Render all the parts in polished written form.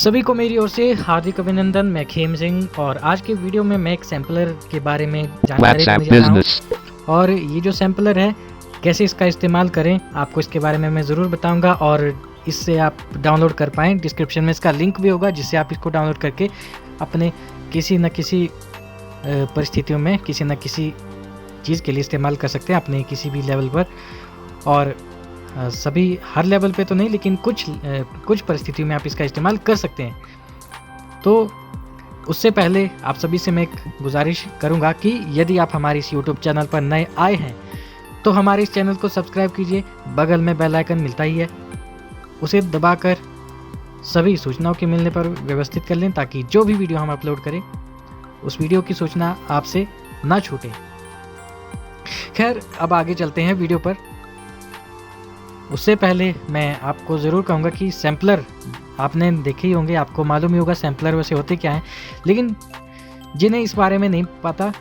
सभी को मेरी ओर से हार्दिक अभिनंदन। मैं खेम सिंह और आज के वीडियो में मैं एक सैम्पलर के बारे में जानकारी देने जा रहा हूँ। और ये जो सैम्पलर है कैसे इसका इस्तेमाल करें आपको इसके बारे में मैं ज़रूर बताऊंगा और इससे आप डाउनलोड कर पाएँ। डिस्क्रिप्शन में इसका लिंक भी होगा जिससे आप इसको डाउनलोड करके अपने किसी न किसी परिस्थितियों में किसी न किसी चीज़ के लिए इस्तेमाल कर सकते हैं अपने किसी भी लेवल पर। और सभी हर लेवल पे तो नहीं, लेकिन कुछ परिस्थितियों में आप इसका इस्तेमाल कर सकते हैं। तो उससे पहले आप सभी से मैं एक गुजारिश करूंगा कि यदि आप हमारे इस YouTube चैनल पर नए आए हैं तो हमारे इस चैनल को सब्सक्राइब कीजिए। बगल में बेल आइकन मिलता ही है, उसे दबाकर सभी सूचनाओं के मिलने पर व्यवस्थित कर लें ताकि जो भी वीडियो हम अपलोड करें उस वीडियो की सूचना आपसे ना छूटे। खैर, अब आगे चलते हैं वीडियो पर। उससे पहले मैं आपको ज़रूर कहूँगा कि सैम्पलर आपने देखे ही होंगे, आपको मालूम ही होगा सैम्पलर वैसे होते क्या हैं, लेकिन जिन्हें इस बारे में नहीं पता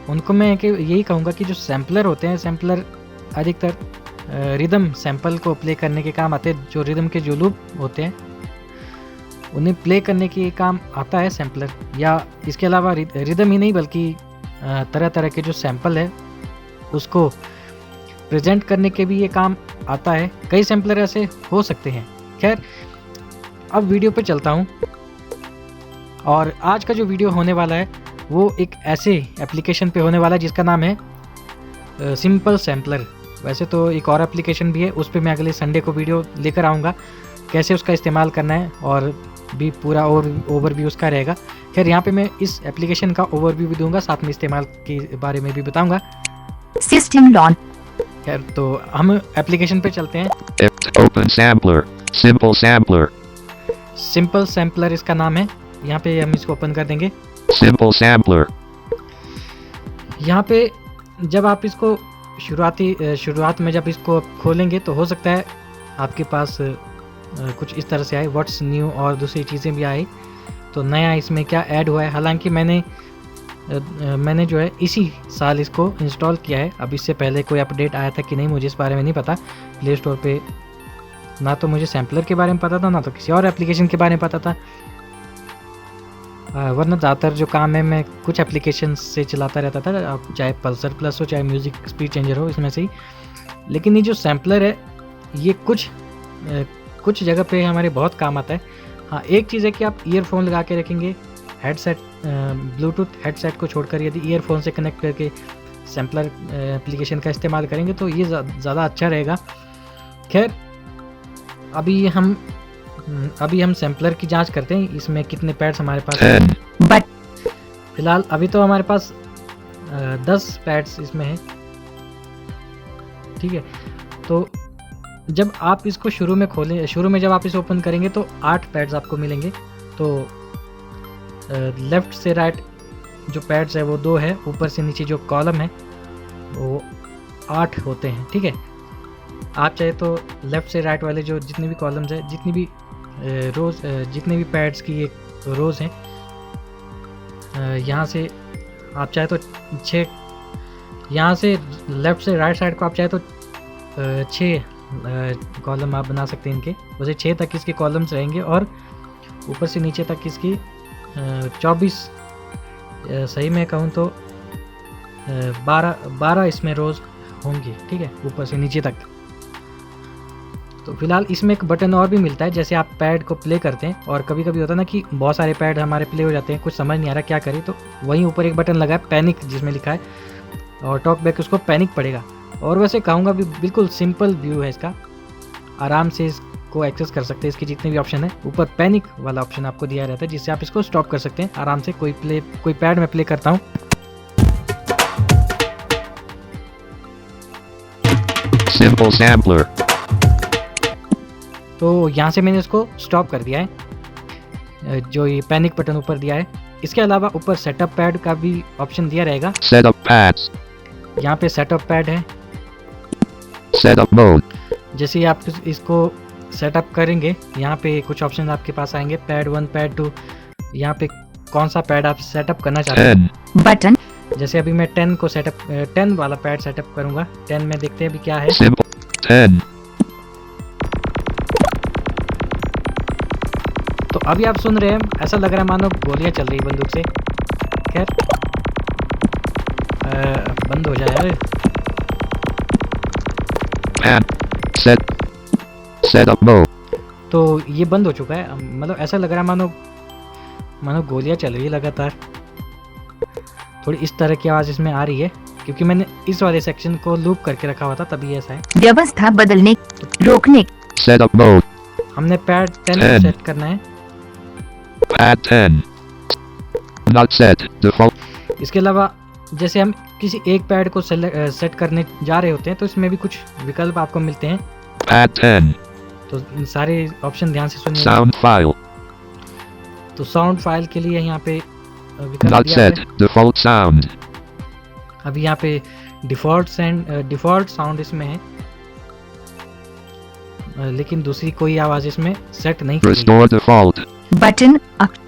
उनको मैं यही कहूँगा कि जो सैम्पलर होते हैं, सैम्पलर अधिकतर रिदम सैंपल को प्ले करने के काम आते हैं। जो रिदम के जो लूप होते हैं उन्हें प्ले करने के काम आता है सैम्पलर। या इसके अलावा रिदम ही नहीं बल्कि तरह तरह के जो सैंपल है उसको प्रेजेंट करने के भी ये काम आता है। कई सैम्पलर ऐसे हो सकते हैं। खैर, अब वीडियो पे चलता हूँ और आज का जो वीडियो होने वाला है वो एक ऐसे एप्लीकेशन पे होने वाला है जिसका नाम है सिंपल सैम्पलर। वैसे तो एक और एप्लीकेशन भी है, उस पर मैं अगले संडे को वीडियो लेकर आऊँगा कैसे उसका इस्तेमाल करना है और भी पूरा ओवरव्यू उसका रहेगा। खैर, यहाँ पे मैं इस एप्लीकेशन का ओवरव्यू भी दूंगा, साथ में इस्तेमाल के बारे में भी बताऊँगा। System launch. खैर, तो हम एप्लीकेशन पे चलते हैं। Open sampler, simple sampler. Simple sampler इसका नाम है। यहाँ पे हम इसको ओपन कर देंगे। Simple sampler. यहाँ पे जब आप इसको शुरुआत में जब इसको खोलेंगे तो हो सकता है आपके पास कुछ इस तरह से आए, व्हाट्स न्यू और दूसरी चीज़ें भी आई। तो नया इसमें क्या ऐड हुआ है, हालांकि मैंने जो है इसी साल इसको इंस्टॉल किया है। अब इससे पहले कोई अपडेट आया था कि नहीं मुझे इस बारे में नहीं पता। प्ले स्टोर पे ना तो मुझे सैम्पलर के बारे में पता था ना तो किसी और एप्लीकेशन के बारे में पता था। वरना ज़्यादातर जो काम है मैं कुछ एप्लीकेशन से चलाता रहता था, चाहे पल्सर प्लस हो चाहे म्यूज़िक स्पीड चेंजर हो, इसमें से ही। लेकिन ये जो सैम्पलर है ये कुछ जगह पे हमारे बहुत काम आता है। हाँ, एक चीज़ है कि आप ईयरफोन लगा के रखेंगे, हेडसेट ब्लूटूथ हेडसेट को छोड़कर यदि ईयरफोन से कनेक्ट करके सैम्पलर एप्लीकेशन का इस्तेमाल करेंगे तो ये ज़्यादा अच्छा रहेगा। खैर, अभी हम सैम्पलर की जांच करते हैं, इसमें कितने पैड्स हमारे पास हैं। फिलहाल अभी तो हमारे पास 10 पैड्स इसमें हैं, ठीक है। तो जब आप इसको शुरू में जब आप इसे ओपन करेंगे तो 8 पैड्स आपको मिलेंगे। तो लेफ़्ट से राइट जो पैड्स है वो 2 है, ऊपर से नीचे जो कॉलम है वो 8 होते हैं, ठीक है। आप चाहे तो लेफ़्ट से राइट वाले जो जितने भी कॉलम्स हैं, जितनी भी जितने भी पैड्स की ये रोज़ हैं, यहाँ से आप चाहे तो 6, यहाँ से लेफ़्ट से राइट साइड को आप चाहे तो 6 कॉलम आप बना सकते हैं इनके। वैसे 6 तक इसके कॉलम्स रहेंगे और ऊपर से नीचे तक इसकी 24, सही में कहूँ तो 12 इसमें रोज़ होंगी, ठीक है, ऊपर से नीचे तक। तो फिलहाल इसमें एक बटन और भी मिलता है, जैसे आप पैड को प्ले करते हैं और कभी कभी होता है ना कि बहुत सारे पैड हमारे प्ले हो जाते हैं, कुछ समझ नहीं आ रहा क्या करें, तो वहीं ऊपर एक बटन लगा है पैनिक जिसमें लिखा है और टॉक बैक उसको पैनिक पड़ेगा। और वैसे कहूँगा भी बिल्कुल सिंपल व्यू है इसका, आराम से इसको एक्सेस कर सकते हैं। इसके जितने भी ऑप्शन है ऊपर पैनिक वाला ऑप्शन आपको दिया रहता है जिससे आप इसको स्टॉप कर सकते हैं आराम से। कोई पैड में प्ले करता हूँ। Simple sampler. तो यहाँ से मैंने इसको स्टॉप कर दिया है, जो ये पैनिक बटन ऊपर दिया है। इसके अलावा ऊपर सेटअप पैड का भी ऑप्शन दिया रहेगा। Setup pads. यहाँ पे सेटअप पैड है। Setup mode. जैसे ही आप इसको सेटअप करेंगे यहाँ पे कुछ ऑप्शन आपके पास आएंगे, पैड 1, पैड 2। यहाँ पे कौन सा पैड आप सेटअप करना चाहते हैं बटन। जैसे अभी मैं 10 वाला पैड सेटअप करूँगा। 10 में देखते हैं अभी क्या है। 10। तो अभी आप सुन रहे हैं, ऐसा लग रहा है मानो गोलियां चल रही बंदूक से। खैर बंद हो जाए यार। Set up mode. तो ये बंद हो चुका है, मतलब ऐसा लग रहा है मानो गोलियां चल रही है लगातार। थोड़ी इस तरह की आवाज़ इसमें आ रही है क्योंकि मैंने इस वाले सेक्शन को लूप करके रखा हुआ था, तभी ऐसा है। व्यवस्था बदलने रोकने Set up mode. हमने पैड 10 सेट करना है। Pad 10. Not set. Default. इसके अलावा जैसे हम किसी एक पैड को सेट करने जा रहे होते हैं तो इसमें भी कुछ विकल्प आपको मिलते हैं। Pad 10. तो सारे ऑप्शन ध्यान से सुनिए। Sound file. तो साउंड फाइल के लिए यहाँ पे विकल्प Not दिया set. है। Default sound. अभी यहाँ पे डिफ़ॉल्ट साउंड इसमें है, लेकिन दूसरी कोई आवाज़ इसमें सेट नहीं की गई। Restore default. बटन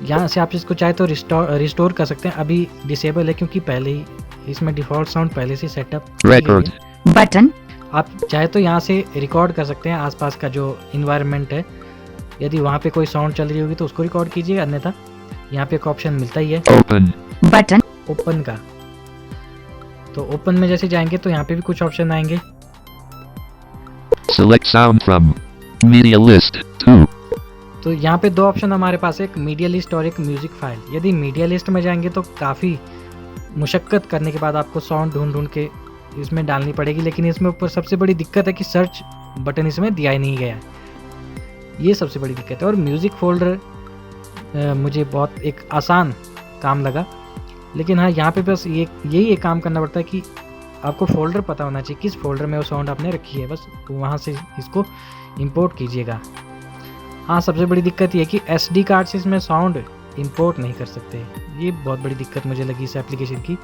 यहाँ से आप इसको चाहे तो रिस्टोर कर सकते हैं। अभी डिसेबल है क्योंकि पहले ही इसमें डिफ़ॉल्ट साउंड पहले से सेटअप Record. बटन आप चाहे तो यहाँ से रिकॉर्ड कर सकते हैं आसपास का जो इन्वायरमेंट है। यदि वहाँ पे कोई साउंड चल रही होगी तो उसको रिकॉर्ड कीजिए, अन्यथा यहाँ पे एक ऑप्शन मिलता ही है Open. बटन ओपन का। तो ओपन में जैसे जाएंगे तो यहाँ पे भी कुछ ऑप्शन आएंगे। Select sound from media list 2. तो यहाँ पे दो ऑप्शन हमारे पास है, एक मीडिया लिस्ट और एक म्यूजिक फाइल। यदि मीडिया लिस्ट में जाएंगे तो काफ़ी मुशक्क़त करने के बाद आपको साउंड ढूंढ के इसमें डालनी पड़ेगी, लेकिन इसमें ऊपर सबसे बड़ी दिक्कत है कि सर्च बटन इसमें दिया ही नहीं गया है, ये सबसे बड़ी दिक्कत है। और म्यूज़िक फोल्डर मुझे बहुत एक आसान काम लगा, लेकिन हाँ यहाँ पे बस यही एक काम करना पड़ता है कि आपको फोल्डर पता होना चाहिए किस फोल्डर में वो साउंड आपने रखी है, बस वहाँ से इसको इंपोर्ट कीजिएगा। हाँ सबसे बड़ी दिक्कत ये है कि SD कार्ड से इसमें साउंड इंपोर्ट नहीं कर सकते, ये बहुत बड़ी दिक्कत मुझे लगी इस एप्लीकेशन की।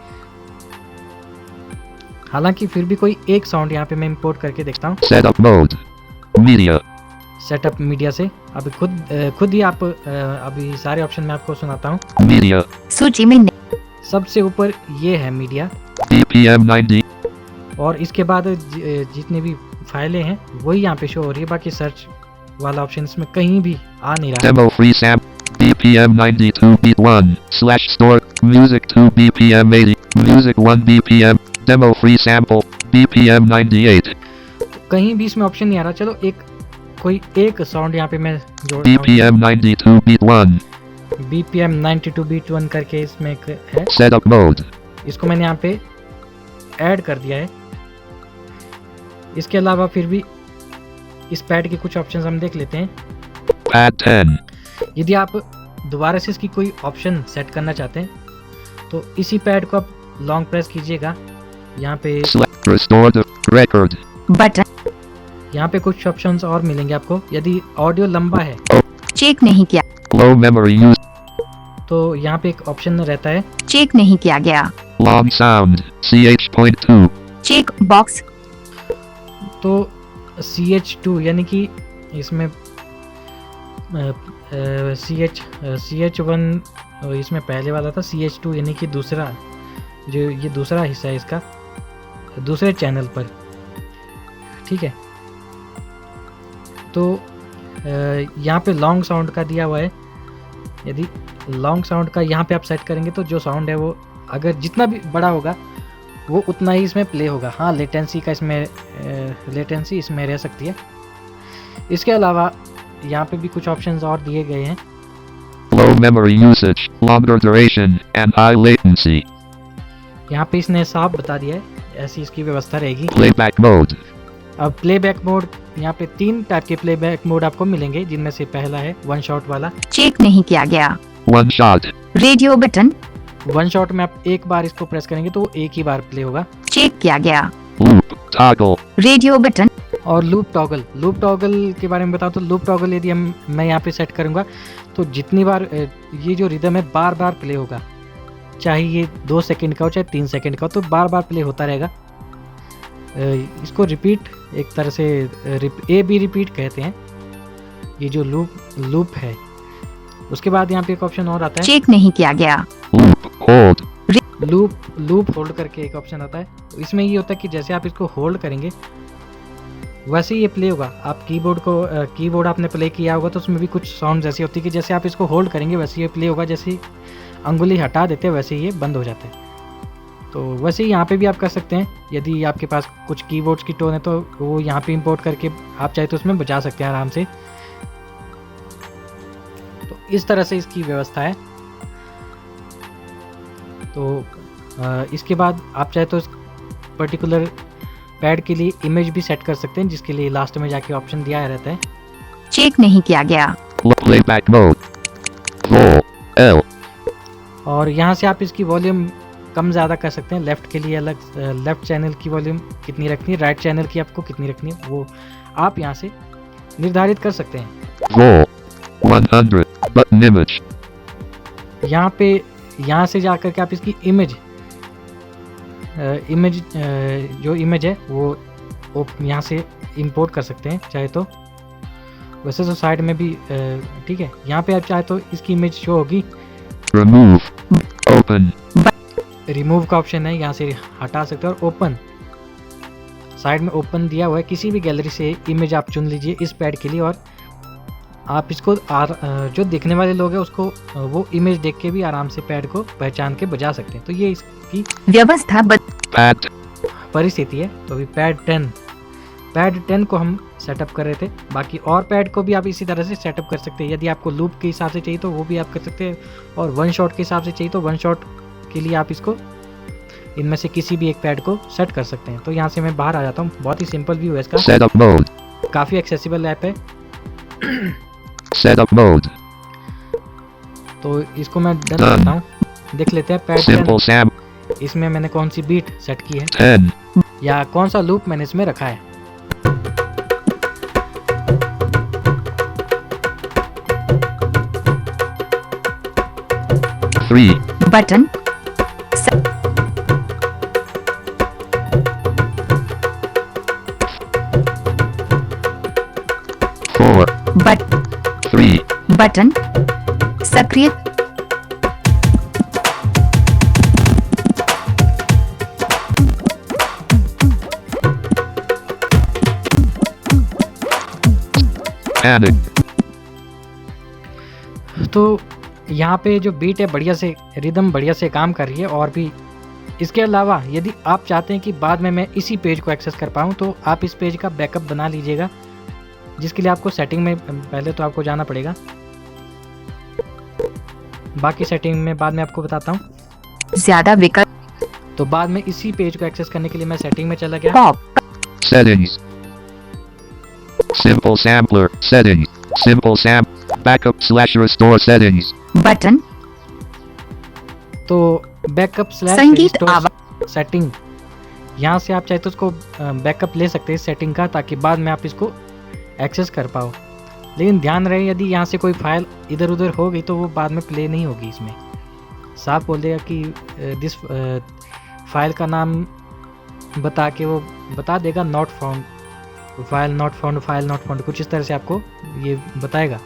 हालांकि फिर भी कोई एक साउंड यहाँ पे मैं इंपोर्ट करके देखता हूँ। Setup mode. Media. Setup media से अभी खुद ही आप अभी सारे ऑप्शन मैं आपको सुनाता हूँ। Media. सूची में सबसे ऊपर ये है मीडिया, BPM 90. और इसके बाद जितनी भी फाइलें हैं वही यहाँ पे शो हो रही है, बाकी सर्च वाला ऑप्शन इसमें कहीं भी आ नहीं रहा। Demo free sample. BPM 92 beat 1 slash store. Music 2 BPM 80. Music 1 BPM. Demo free sample. BPM 98. कहीं भी इसमें ऑप्शन नहीं आ रहा। चलो कोई एक साउंड यहाँ पे मैं जोड़ता हूँ। BPM 92 beat 1. BPM 92 beat 1 करके इसमें एक है, Setup mode. इसको मैंने यहाँ पे ऐड कर दिया है। इसके अलावा फिर भी इस पैड के कुछ ऑप्शंस हम देख लेते हैं। Pad 10. यदि आप दोबारा से इसकी कोई ऑप्शन सेट करना चाहते हैं तो इसी पैड को आप लॉन्ग प्रेस कीजिएगा। यहाँ पे Select restore the record. Button यहाँ पे कुछ ऑप्शंस और मिलेंगे आपको। यदि ऑडियो लंबा है चेक नहीं किया Low memory use. तो यहाँ पे एक ऑप्शन रहता है चेक नहीं किया गया Long sound. CH.2. Check box तो CH2 यानी कि इसमें CH1 इसमें पहले वाला था, CH2 यानी कि दूसरा जो ये दूसरा हिस्सा है इसका दूसरे चैनल पर, ठीक है। तो यहाँ पे लॉन्ग साउंड का दिया हुआ है। यदि लॉन्ग साउंड का यहाँ पे आप सेट करेंगे तो जो साउंड है वो अगर जितना भी बड़ा होगा वो उतना ही इसमें प्ले होगा। हाँ लेटेंसी इसमें रह सकती है। इसके अलावा यहाँ पे भी कुछ ऑप्शंस और दिए गए हैं। Low memory usage, longer duration, and high latency. यहाँ पे इसने साफ बता दिया है, ऐसी इसकी व्यवस्था रहेगी। Playback mode. अब प्लेबैक मोड, यहाँ पे 3 टाइप के प्लेबैक मोड आपको मिलेंगे, जिनमें से पहला है वन शॉट वाला। चेक नहीं किया गया One shot. Radio button one shot में आप एक बार इसको प्रेस करेंगे तो वो एक ही बार प्ले होगा। चेक किया गया Loop. Toggle. रेडियो बटन और लूप टॉगल के बारे में बताओ तो लूप टॉगल यदि मैं यहाँ पे सेट करूँगा तो जितनी बार ये जो रिदम है बार बार प्ले होगा, चाहे ये 2 सेकंड का हो चाहे 3 सेकंड का हो, तो बार बार प्ले होता रहेगा। इसको रिपीट एक तरह से A-B रिपीट कहते हैं, ये जो लूप है। उसके बाद यहाँ पे एक ऑप्शन और आता है चेक नहीं किया गया Loop. Hold. लूप होल्ड करके एक ऑप्शन आता है। तो इसमें ये होता है कि जैसे आप इसको होल्ड करेंगे वैसे ही ये प्ले होगा। आप कीबोर्ड आपने प्ले किया होगा तो उसमें भी कुछ साउंड ऐसी होती है कि जैसे आप इसको होल्ड करेंगे वैसे ये प्ले होगा, जैसे अंगुली हटा देते हैं वैसे ये बंद हो जाता है। तो वैसे ही यहाँ पे भी आप कर सकते हैं, यदि आपके पास कुछ कीबोर्ड्स की टोन है तो वो यहाँ पे इंपोर्ट करके आप चाहे तो उसमें बजा सकते हैं आराम से। तो इस तरह से इसकी व्यवस्था है। तो इसके बाद आप चाहे तो इस पर्टिकुलर पैड के लिए इमेज भी सेट कर सकते हैं, जिसके लिए लास्ट में जाके ऑप्शन दिया रहता है। चेक नहीं किया गया। Playback mode. Vol. L. और यहाँ से आप इसकी वॉल्यूम कम ज़्यादा कर सकते हैं। लेफ़्ट के लिए अलग, लेफ़्ट चैनल की वॉल्यूम कितनी रखनी है, राइट चैनल की आपको कितनी रखनी है, वो आप यहाँ से निर्धारित कर सकते हैं। Vol. 100. Button image. यहाँ से जा कर के आप इसकी इमेज जो इमेज है वो यहाँ से इंपोर्ट कर सकते हैं चाहे तो। वैसे तो साइड में भी ठीक है। यहाँ पे आप चाहे तो इसकी इमेज शो होगी। Remove. Open. रिमूव का ऑप्शन है, यहाँ से हटा सकते हैं। और ओपन, साइड में ओपन दिया हुआ है। किसी भी गैलरी से इमेज आप चुन लीजिए इस पैड के लिए, और आप इसको जो देखने वाले लोग हैं उसको वो इमेज देख के भी आराम से पैड को पहचान के बजा सकते हैं। तो ये इसकी व्यवस्था Pad. परिस्थिति है। तो अभी पैड 10 को हम सेटअप कर रहे थे। बाकी और पैड को भी आप इसी तरह से सेटअप कर सकते हैं। यदि आपको लूप के हिसाब से चाहिए तो वो भी आप कर सकते हैं, और वन शॉट के हिसाब से चाहिए तो वन शॉट के लिए आप इसको इनमें से किसी भी एक पैड को सेट कर सकते हैं। तो यहाँ से मैं बाहर आ जाता हूँ। बहुत ही सिंपल व्यू है इसका, Setup mode. काफ़ी एक्सेसिबल ऐप है। Setup mode. तो इसको मैं डन करता हूँ। देख लेते हैं पैड Simple 10 Sam. इसमें मैंने कौन सी बीट सेट की है 10. या कौन सा लूप मैंने इसमें रखा है। Three. बटन, 4. बट 3. बटन सक्रिय, Panic. तो यहाँ पे जो बीट है बढ़िया से, रिदम बढ़िया से काम कर रही है। और भी इसके अलावा यदि आप चाहते हैं कि बाद में मैं इसी पेज को एक्सेस कर पाऊँ तो आप इस पेज का बैकअप बना लीजिएगा, जिसके लिए आपको सेटिंग में पहले तो आपको जाना पड़ेगा। बाकी सेटिंग में बाद में आपको बताता हूँ। ज्यादा विकल्प, तो बाद में इसी पेज को एक्सेस करने के लिए मैं सेटिंग में चला गया। Pop, Settings. Simple sampler. Settings. Simple sam. Backup/restore settings. Button तो बैकअप संगीत / सेटिंग, यहाँ से आप चाहे तो उसको बैकअप ले सकते हैं इस सेटिंग का, ताकि बाद में आप इसको एक्सेस कर पाओ। लेकिन ध्यान रहे यदि यहाँ से कोई फाइल इधर उधर हो गई तो वो बाद में प्ले नहीं होगी। इसमें साफ बोल देगा कि दिस फाइल का नाम बता के वो बता देगा not found, file not found, कुछ इस तरह से आपको ये बताएगा।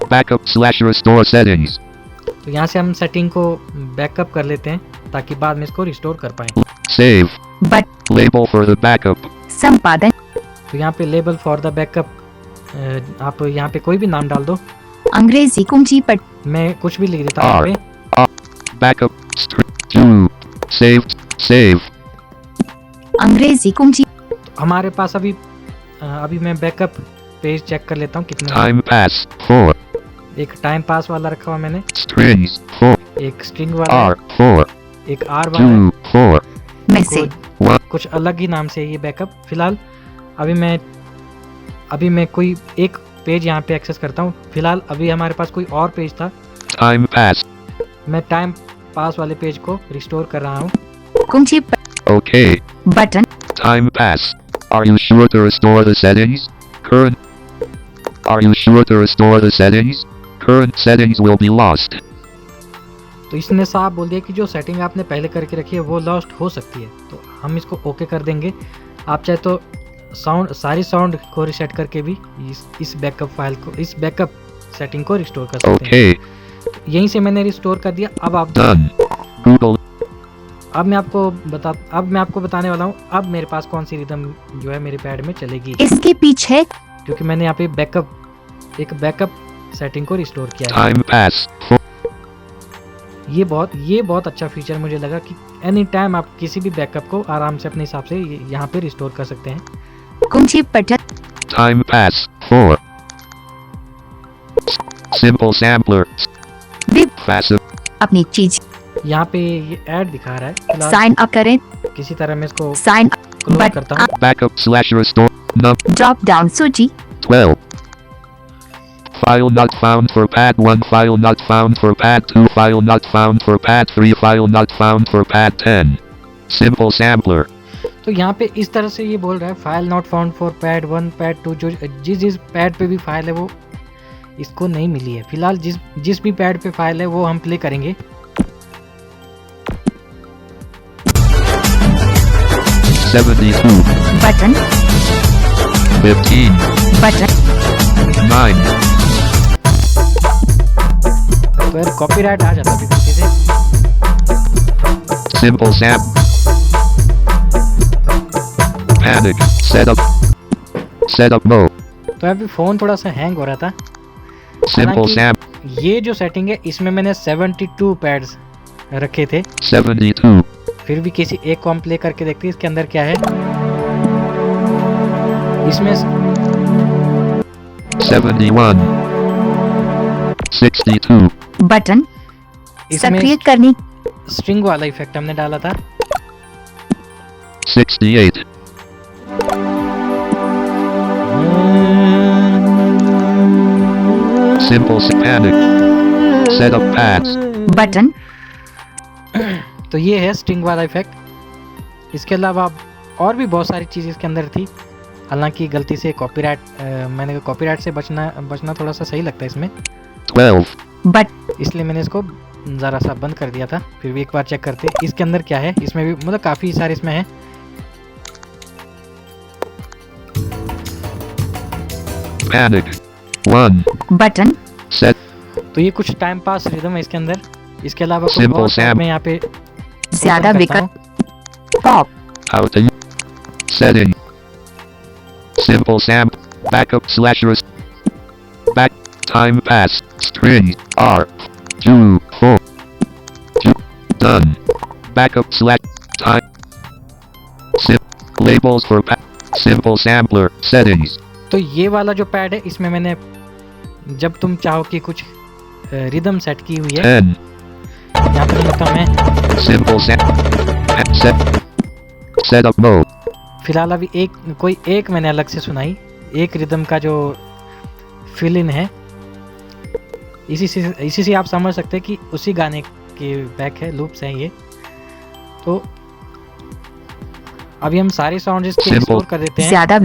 Backup/restore settings. तो यहाँ से हम सेटिंग को बैकअप कर लेते हैं ताकि बाद में इसको रिस्टोर कर पाएँ। Save. But Label for the backup. संपादन, तो यहाँ पे लेबल फॉर द बैकअप, आप यहाँ पे कोई भी नाम डाल दो। अंग्रेजी कुंजी पर मैं कुछ भी लिख देता हूँ यहाँ पे। Backup. 2. Saved. Save. अंग्रेजी कुंजी, हमारे पास अभी मैं बैकअप पेज चेक कर लेता हूँ कितने। Time pass. 4. एक टाइम पास वाला रखा हुआ मैंने, Strings. 4. एक स्ट्रिंग वाला है, R. 4. एक आर वाला है, 2. 4. मैसेज, कुछ अलग ही नाम से ये बैकअप। फिलहाल अभी मैं कोई एक पेज यहाँ पे एक्सेस करता हूँ। फिलहाल अभी हमारे पास कोई और पेज था, Time pass. मैं टाइम पास वाले पेज को रिस्टोर कर रहा हूँ। कुंजी पर Okay. Button, Time pass. Are you sure to restore the settings? Are you sure to restore the settings? Current settings will be lost. तो इसने साफ बोल दिया कि जो सेटिंग आपने पहले करके रखी है वो लॉस्ट हो सकती है। तो हम इसको ओके कर देंगे। आप चाहे तो सारी साउंड को रिसेट करके भी इस बैकअप फाइल को, इस बैकअप सेटिंग को रिस्टोर कर सकते हैं। Okay. यहीं से मैंने रिस्टोर कर दिया। अब आप Done. Google. अब मैं आपको बताने वाला हूँ अब मेरे पास कौन सी रिदम जो है मेरे पैड में चलेगी, इसके पीछे क्योंकि मैंने यहाँ पे एक बैकअप सेटिंग को रिस्टोर किया है। Time pass. ये बहुत अच्छा फीचर मुझे लगा कि एनी टाइम आप किसी भी बैकअप को आराम से अपने हिसाब से यहाँ पे रिस्टोर कर सकते हैं। कुंजी पटल Time pass. 4. Simple sampler. Beep Passive. अपनी चीज यहाँ पे ये ऐड दिखा रहा है, फिलहाल साइन अप करें, किसी तरह मैं इसको साइन क्लोज बट करता हूँ। Backup/restore. Num ड्रॉप डाउन सूची 12. File not found for pad 1. File not found for pad 2. File not found for pad 3. File not found for pad 10. Simple sampler. तो यहाँ पे इस तरह से ये बोल रहा है file not found for pad 1 pad 2, जो जिस पैड पे भी फाइल है वो इसको नहीं मिली है। फिलहाल जिस भी पैड पे फाइल है वो हम प्ले करेंगे। 72. बटन 15. बटन 9. तो यार कॉपीराइट आ जाता है किसी से। Simple samp. Panic. Setup mode. तो अभी फ़ोन थोड़ा सा हैंग हो रहा था। Simple हालांकि samp. ये जो सेटिंग है इसमें मैंने 72 पैड्स रखे थे। 72. फिर भी किसी एक को हम प्ले करके देखते हैं इसके अंदर क्या है। इसमें 71. 62. बटन इसमें सक्रिय करने स्ट्रिंग वाला इफेक्ट हमने डाला था। 68. Simple panic. Setup pads. Button तो ये है स्ट्रिंग वाला इफेक्ट। इसके अलावा और भी बहुत सारी चीज़ इसके अंदर थी। हालांकि गलती से मैंने कॉपीराइट से बचना थोड़ा सा सही लगता है इसमें, 12. बट इसलिए मैंने इसको ज़रा सा बंद कर दिया था। फिर भी एक बार चेक करते हैं इसके अंदर क्या है। इसमें भी मतलब काफ़ी सारे इसमें है। Panic. 1. Button Set. तो ये कुछ टाइम पास रिदम है इसके अंदर। इसके अलावा कुछ Simple और Sam. मैं यहाँ पे ज्यादा open करता विकल्प हूँ। Pop How to setting. Simple samp. Backup/rest. Back. Time pass. String. R. 2. 4. 2. Done. Backup/time. Labels for simple sampler settings. तो ये वाला जो पैड है इसमें मैंने जब तुम चाहो कि कुछ रिदम सेट की हुई है। 10. यहाँ पर मतलब मैं Simple setup mode. फिलहाल अभी एक मैंने अलग से सुनाई, एक रिदम का जो फिल इन है। इसी से आप समझ सकते हैं कि उसी गाने के बैक है, लूप्स हैं ये। तो अभी हम सारे साउंड इसके Simple. एक्सप्लोर कर देते हैं। ज्यादा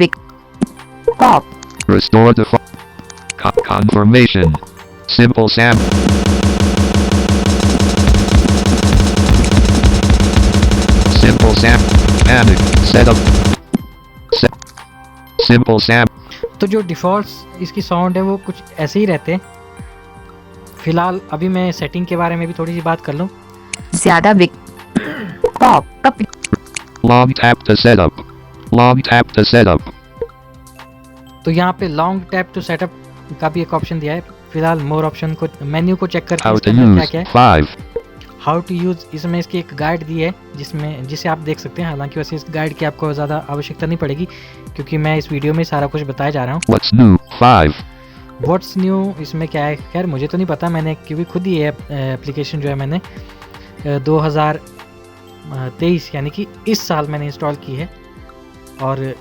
pop Restore the confirmation. Simple sample. Simple sample. Panic. Setup. Simple sample. तो जो डिफ़ॉल्ट इसकी साउंड है वो कुछ ऐसे ही रहते हैं। फिलहाल अभी मैं सेटिंग के बारे में भी थोड़ी सी बात कर लूँ। ज्यादा pop cup Long tap to setup. Long tap to setup. तो यहाँ पे लॉन्ग टैप टू सेटअप का भी एक ऑप्शन दिया है। फिलहाल मोर ऑप्शन को मेन्यू को चेक करते हैं How इसके to अंदर क्या use. क्या है। 5. हाउ टू यूज़, इसमें इसकी एक गाइड दी है जिसे आप देख सकते हैं। हालांकि वैसे इस गाइड की आपको ज़्यादा आवश्यकता नहीं पड़ेगी क्योंकि मैं इस वीडियो में सारा कुछ बताया जा रहा हूँ। What's new? 5. व्हाट्स न्यू इसमें क्या है, खैर मुझे तो नहीं पता। मैंने क्योंकि खुद ही एप्लीकेशन जो है मैंने 2023 यानी कि इस साल मैंने इंस्टॉल की है और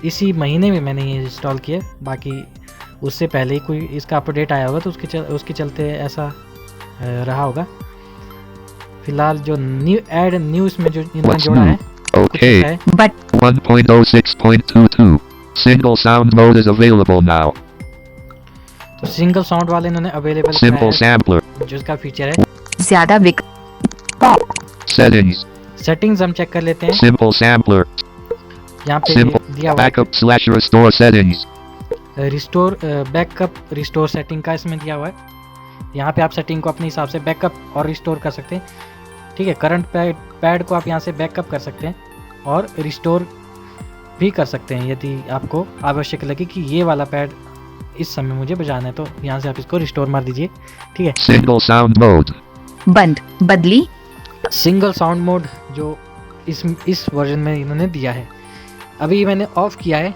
इसी महीने में मैंने ये इंस्टॉल किया। बाकी उससे पहले ही कोई इसका अपडेट आया होगा तो उसके चलते ऐसा रहा होगा। फिलहाल जो न्यू इसमें जो इन्होंने What's जोड़ा new? है कुछ Okay. ऐसा है। But 1.06.22. Single sound mode is available now. तो सिंगल साउंड वाले इन्होंने अवेलेबल Simple sampler. जो इसका फीचर है। ज्यादा पॉप Settings. सेटिंग्स हम चेक कर लेते हैं। Simple sampler. यहाँ पे Simple. दिया हुआ है Backup/restore settings. Restore backup restore setting का इसमें दिया हुआ है। यहाँ पे आप सेटिंग को अपने हिसाब से बैकअप और रिस्टोर कर सकते हैं। ठीक है। करंट पैड को आप यहाँ से बैकअप कर सकते हैं और रिस्टोर भी कर सकते हैं यदि आपको आवश्यक लगे कि ये वाला पैड इस समय मुझे बजाना है, तो यहाँ से आप इसको रिस्टोर मार दीजिए। ठीक है। Single sound mode. बंद बदली सिंगल साउंड मोड जो इस वर्जन में इन्होंने दिया है, अभी मैंने ऑफ किया है।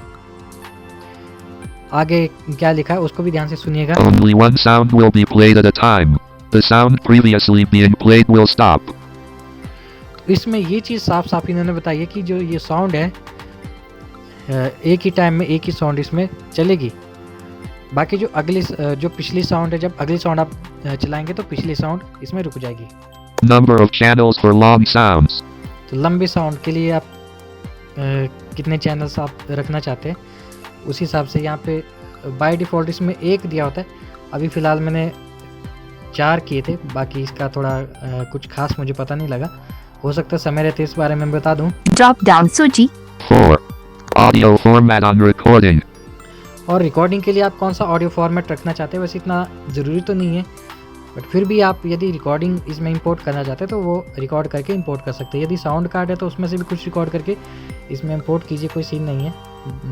आगे क्या लिखा है उसको भी ध्यान से सुनिएगा। Only one sound will be played at a time. The sound previously being played will stop. इसमें ये चीज़ साफ साफ इन्होंने बताई है कि जो ये साउंड है एक ही टाइम में एक ही साउंड इसमें चलेगी। बाकी जो पिछली साउंड है, जब अगली साउंड आप चलाएंगे तो पिछली साउंड इसमें रुक जाएगी। Number of channels for long sounds. तो लंबे साउंड के लिए आप कितने चैनल्स आप रखना चाहते हैं उस हिसाब से यहाँ पे बाय डिफ़ॉल्ट इसमें एक दिया होता है। अभी फ़िलहाल मैंने 4 किए थे, बाकी इसका थोड़ा कुछ खास मुझे पता नहीं लगा। हो सकता है समय रहते इस बारे में बता दूं। ड्रॉप डाउन सूची 4. Audio format on recording. और रिकॉर्डिंग के लिए आप कौन सा ऑडियो फॉर्मेट रखना चाहते हैं, वैसे इतना ज़रूरी तो नहीं है, बट फिर भी आप यदि रिकॉर्डिंग इसमें इंपोर्ट करना चाहते हैं तो वो रिकॉर्ड करके इंपोर्ट कर सकते हैं। यदि साउंड कार्ड है तो उसमें से भी कुछ रिकॉर्ड करके इसमें इंपोर्ट कीजिए, कोई सीन नहीं है,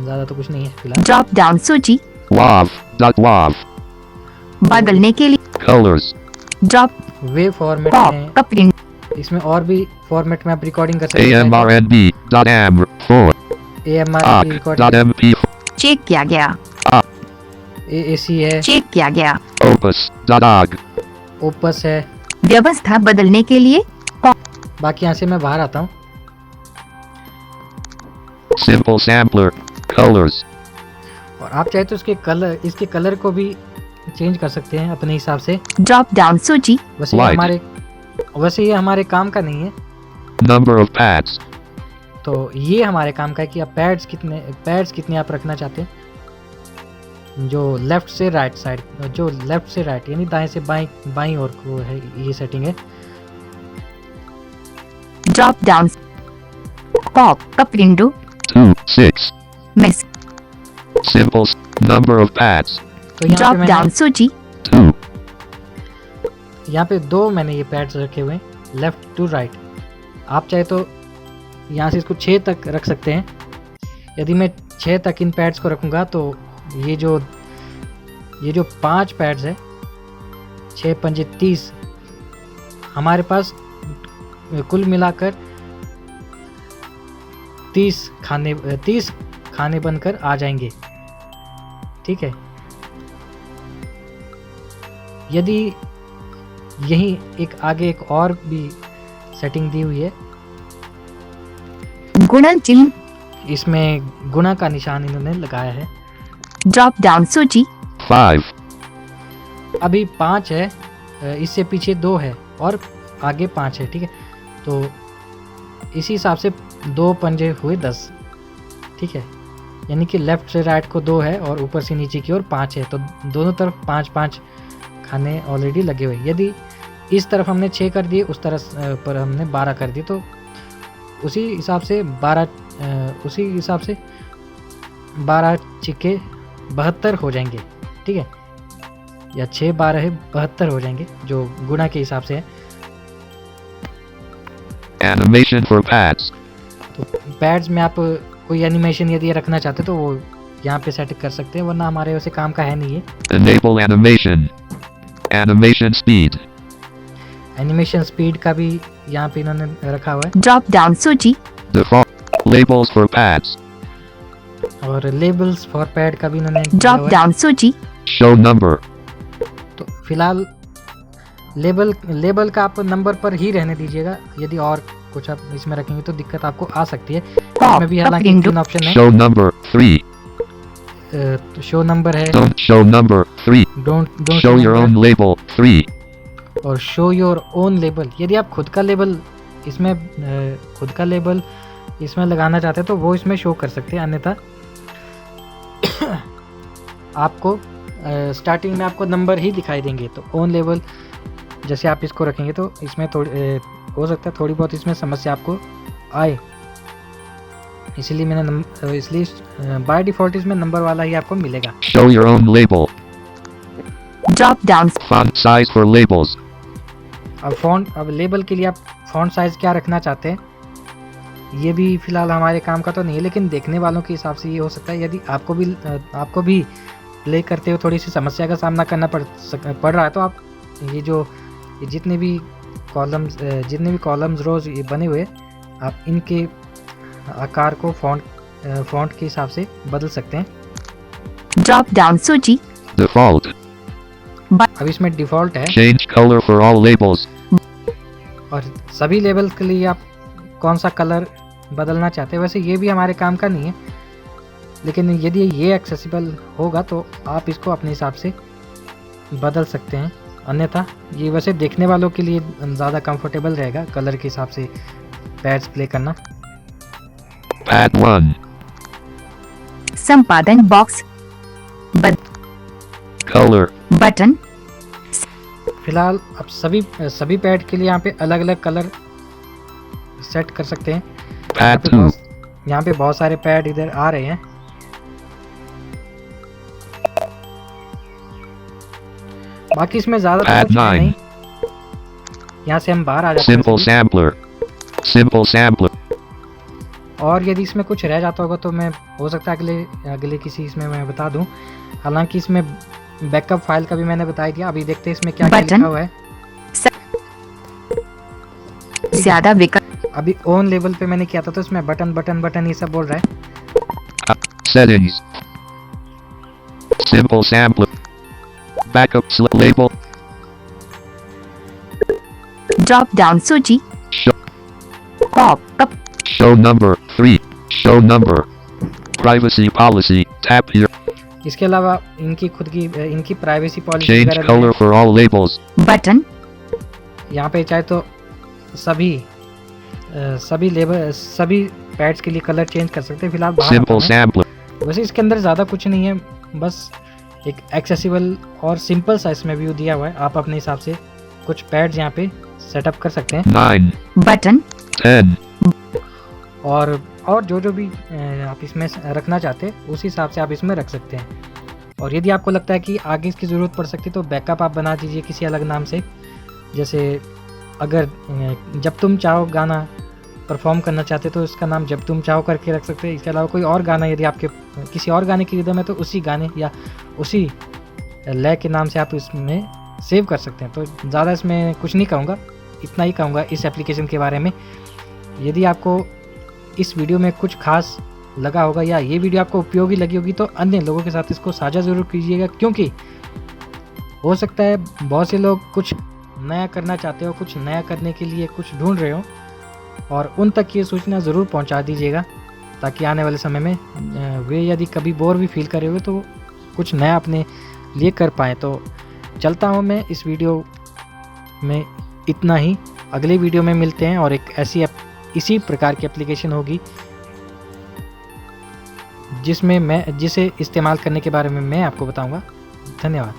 ज़्यादा तो कुछ नहीं है फिलहाल। ड्रॉप डाउन सूची WAV. बदलने के लिए Colors. ड्रॉप वे फॉर्मेट पॉप में, कपलिंग इसमें और भी फॉर्मेट में आप रिकॉर्डिंग कर सकते हैं। AMRNB.AM4. AMR की रिकॉर्डिंग, .MP. चेक किया गया AAC है, चेक किया गया Opus.OG. ओपस है। व्यवस्था बदलने के लिए बाकी यहाँ से मैं बाहर आता हूँ। Simple sampler. Colors. और आप चाहे तो इसके कलर को भी चेंज कर सकते हैं अपने हिसाब से। ड्रॉप डाउन सूची वैसे ये हमारे काम का नहीं है, Number of pads. तो ये हमारे काम का है कि आप पैड्स कितने आप रखना चाहते हैं। जो लेफ्ट से राइट साइड, जो लेफ्ट से राइट यानी दाएं से बाईं ओर को है, ये सेटिंग है। Drop down pop cup window 2, 6. Miss Simple. Number of pads. तो यहाँ ड्रॉप पे डाउन सूची 2. यहाँ पे 2 मैंने ये पैड्स रखे हुए हैं लेफ्ट टू राइट। आप चाहे तो यहाँ से इसको 6 तक रख सकते हैं। यदि मैं 6 तक इन पैड्स को रखूँगा तो ये जो 5 पैड्स है, 6 पंजे 30, हमारे पास कुल मिलाकर 30 खाने बनकर आ जाएंगे। ठीक है। यदि यही आगे एक और भी सेटिंग दी हुई है, गुणन चिन्ह इसमें गुणा का निशान इन्होंने लगाया है। ड्रॉप डाउन सूची 5. अभी 5 है, इससे पीछे 2 है और आगे 5 है। ठीक है, तो इसी हिसाब से 2 पंजे हुए 10। ठीक है, यानी कि लेफ्ट से राइट को 2 है और ऊपर से नीचे की ओर 5 है, तो दोनों तरफ 5-5 खाने ऑलरेडी लगे हुए। यदि इस तरफ हमने 6 कर दिए, उस तरफ पर हमने 12 कर दिए, तो उसी हिसाब से 12 चिक्के 72 हो जाएंगे। ठीक है, या 6 12 72 हो जाएंगे, जो गुणा के हिसाब से है। Animation for pads. तो पैड्स में आप कोई एनिमेशन यदि रखना चाहते तो वो यहाँ पे सेट कर सकते हैं, वरना हमारे वैसे काम का है नहीं है। Enable animation. Animation speed. Animation speed का भी यहाँ पे इन्होंने रखा हुआ है। ड्रॉप डाउन सूची Default. Labels for pads. और लेबल्स फॉर पैड का भी इन्होंने दिया ड्रॉप हुआ है। डाउन सूची Show number. तो फिलहाल लेबल का आप नंबर पर ही रहने दीजिएगा। यदि और कुछ आप इसमें रखेंगे तो दिक्कत आपको आ सकती है। पॉप इसमें भी कप हालांकि विंडो 3 ऑप्शन है। Show number 3. तो शो नंबर है, Don't show number 3. Don't Show your own label 3. और शो योर ओन लेबल। यदि आप खुद का लेबल इसमें लगाना चाहते हैं तो वो इसमें शो कर सकते हैं, अन्यथा आपको स्टार्टिंग में आपको नंबर ही दिखाई देंगे। तो ओन लेबल जैसे आप इसको रखेंगे तो इसमें हो सकता है थोड़ी बहुत इसमें समस्या आपको आए, इसलिए बाय डिफ़ॉल्ट इसमें नंबर वाला ही आपको मिलेगा। Show your own label. Drop down Font size for labels. अब लेबल के लिए आप फ़ॉन्ट साइज़ क्या रखना चाहते हैं, ये भी फ़िलहाल हमारे काम का तो नहीं है, लेकिन देखने वालों के हिसाब से ये हो सकता है। यदि आपको भी प्ले करते हुए थोड़ी सी समस्या का सामना करना पड़ रहा है, तो आप ये जितने भी कॉलम्स रोज़ ये बने हुए, आप इनके आकार को फ़ॉन्ट के हिसाब से बदल सकते हैं। ड्रॉप डाउन सूची Default. अब इसमें डिफ़ॉल्ट है Change color for all labels. और सभी लेबल के लिए आप कौन सा कलर बदलना चाहते हैं। वैसे ये भी हमारे काम का नहीं है, लेकिन यदि ये एक्सेसिबल होगा तो आप इसको अपने हिसाब से बदल सकते हैं। अन्यथा ये वैसे देखने वालों के लिए ज़्यादा कंफर्टेबल रहेगा कलर के हिसाब से पैड्स प्ले करना। Pad 1. संपादन बॉक्स Color. बटन फिलहाल आप सभी पैड के लिए यहाँ पे अलग अलग कलर सेट कर सकते हैं। Pad 2. यहाँ पे बहुत सारे पैड इधर आ रहे हैं। बाकी इसमें ज़्यादा Pad कुछ है 9. नहीं। यहाँ से हम बाहर आ जाते Simple हैं। sampler. Simple sampler. और यदि इसमें कुछ रह जाता होगा तो मैं हो सकता है अगले किसी इसमें मैं बता दूं। हालांकि इसमें बैकअप फाइल का भी मैंने बता दिया। अभी देखते हैं इसमें क्या क्या बटन। लिखा हुआ है। ज्यादा विकल्प अभी ऑन लेवल पे मैंने किया था तो इसमें बटन बटन बटन ये सब बोल रहा है। Settings. Simple sampler. Backup label. Drop down सूची Show, popup show number 3. Show number. Privacy policy. Tap here. इसके अलावा इनकी प्राइवेसी पॉलिसी Change वगैरह color for all labels. Button यहाँ पे चाहे तो सभी पैड्स के लिए कलर चेंज कर सकते हैं। फिलहाल बाहर आता Simple हूं मैं। sampler. वैसे इसके अंदर ज़्यादा कुछ नहीं है, बस एक एक्सेसिबल और सिंपल सा इसमें व्यू दिया हुआ है। आप अपने हिसाब से कुछ पैड्स यहाँ पे सेटअप कर सकते हैं 9. बटन 10. और जो भी आप इसमें रखना चाहते हैं उस हिसाब से आप इसमें रख सकते हैं। और यदि आपको लगता है कि आगे इसकी ज़रूरत पड़ सकती है तो बैकअप आप बना दीजिए किसी अलग नाम से। जैसे अगर जब तुम चाहो गाना परफॉर्म करना चाहते तो इसका नाम जब तुम चाहो करके रख सकते हैं। इसके अलावा कोई और गाना यदि आपके किसी और गाने की रिदम है तो उसी गाने या उसी लय के नाम से आप इसमें सेव कर सकते हैं। तो ज़्यादा इसमें कुछ नहीं कहूँगा, इतना ही कहूँगा इस एप्लीकेशन के बारे में। यदि आपको इस वीडियो में कुछ खास लगा होगा या ये वीडियो आपको उपयोगी लगी होगी तो अन्य लोगों के साथ इसको साझा ज़रूर कीजिएगा, क्योंकि हो सकता है बहुत से लोग कुछ नया करना चाहते हो, कुछ नया करने के लिए कुछ ढूंढ रहे हो, और उन तक ये सूचना ज़रूर पहुंचा दीजिएगा ताकि आने वाले समय में वे यदि कभी बोर भी फील करे हुए तो कुछ नया अपने लिए कर पाएँ। तो चलता हूँ मैं इस वीडियो में, इतना ही। अगले वीडियो में मिलते हैं और एक इसी प्रकार की एप्लीकेशन होगी जिसे इस्तेमाल करने के बारे में मैं आपको बताऊंगा। धन्यवाद।